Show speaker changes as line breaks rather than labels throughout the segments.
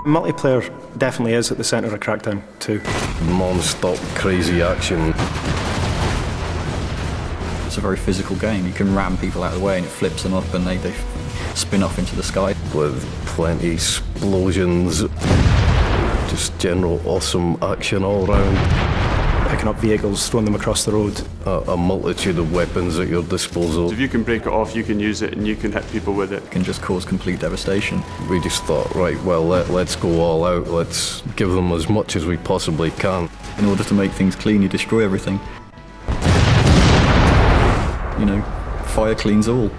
Multiplayer definitely is at the centre of Crackdown 2.
Non-stop crazy action.
It's a very physical game. You can ram people out of the way and it flips them up and they spin off into the sky.
With plenty explosions. Just general awesome action all round.
Picking up vehicles, throwing them across the road.
A multitude of weapons at your disposal.
If you can break it off, you can use it and you can hit people with it.
It can just cause complete devastation.
We just thought, right, well, let's go all out. Let's give them as much as we possibly can.
In order to make things clean, you destroy everything. You know, fire cleans all.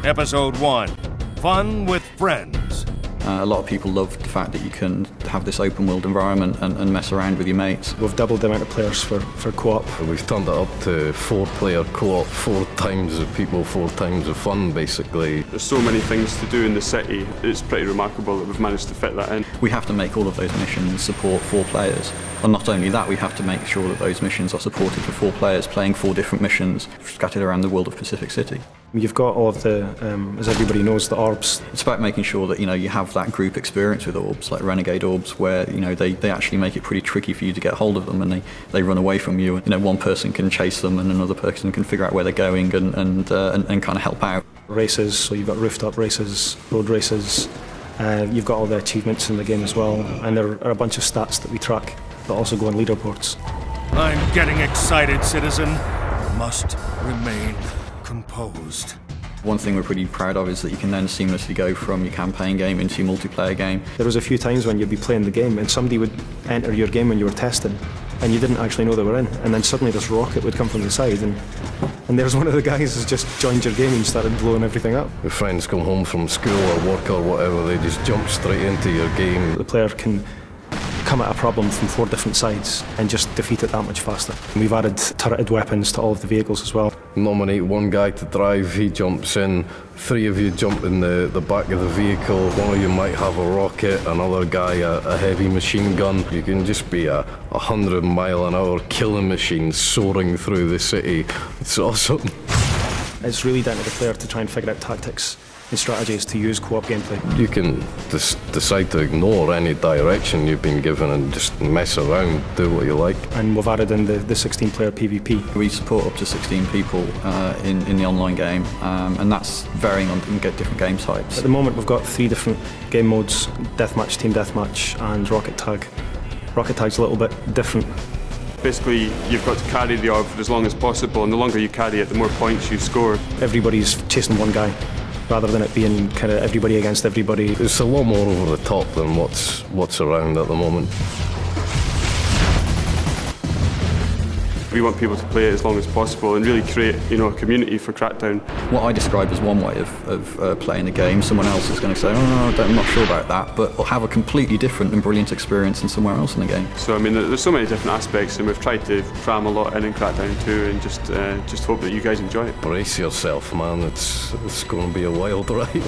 Episode 1, Fun with Friends.
A lot of people love the fact that you can have this open world environment and mess around with your mates.
We've doubled the amount of players for co-op.
We've turned it up to 4-player co-op, 4 times the people, 4 times the fun, basically.
There's so many things to do in the city, it's pretty remarkable that we've managed to fit that in.
We have to make all of those missions support 4 players. And not only that, we have to make sure that those missions are supported for 4 players playing 4 different missions scattered around the world of Pacific City.
You've got all of the, as everybody knows, the orbs.
It's about making sure that, you know, you have that group experience with orbs, like renegade orbs, where, you know, they actually make it pretty tricky for you to get hold of them and they run away from you. You know, one person can chase them and another person can figure out where they're going and kind of help out.
Races, so you've got rooftop races, road races. You've got all the achievements in the game as well, and there are a bunch of stats that we track that also go on leaderboards.
I'm getting excited, citizen. Must remain composed.
One thing we're pretty proud of is that you can then seamlessly go from your campaign game into your multiplayer game.
There was a few times when you'd be playing the game and somebody would enter your game when you were testing and you didn't actually know they were in, and then suddenly this rocket would come from the side and there's one of the guys who's just joined your game and started blowing everything up.
Your friends come home from school or work or whatever, they just jump straight into your game.
The player can come at a problem from 4 different sides and just defeat it that much faster. We've added turreted weapons to all of the vehicles as well.
Nominate one guy to drive, he jumps in, 3 of you jump in the back of the vehicle, one of you might have a rocket, another guy a heavy machine gun. You can just be a 100-mile-an-hour killing machine soaring through the city. It's awesome.
It's really down to the player to try and figure out tactics and strategies to use co-op gameplay.
You can decide to ignore any direction you've been given and just mess around, do what you like.
And we've added in the 16-player PvP.
We support up to 16 people in the online game, and that's varying on different game types.
At the moment we've got 3 different game modes: Deathmatch, Team Deathmatch and Rocket Tag. Rocket Tag's a little bit different.
Basically, you've got to carry the orb for as long as possible, and the longer you carry it, the more points you score.
Everybody's chasing one guy, rather than it being kind of everybody against everybody.
It's a lot more over the top than what's around at the moment.
We want people to play it as long as possible and really create, you know, a community for Crackdown.
What I describe as one way of playing the game, someone else is going to say, oh, I'm not sure about that, but will have a completely different and brilliant experience than somewhere else in the game.
So, I mean, there's so many different aspects, and we've tried to cram a lot in Crackdown 2 and just hope that you guys enjoy it.
Brace yourself, man, it's going to be a wild ride.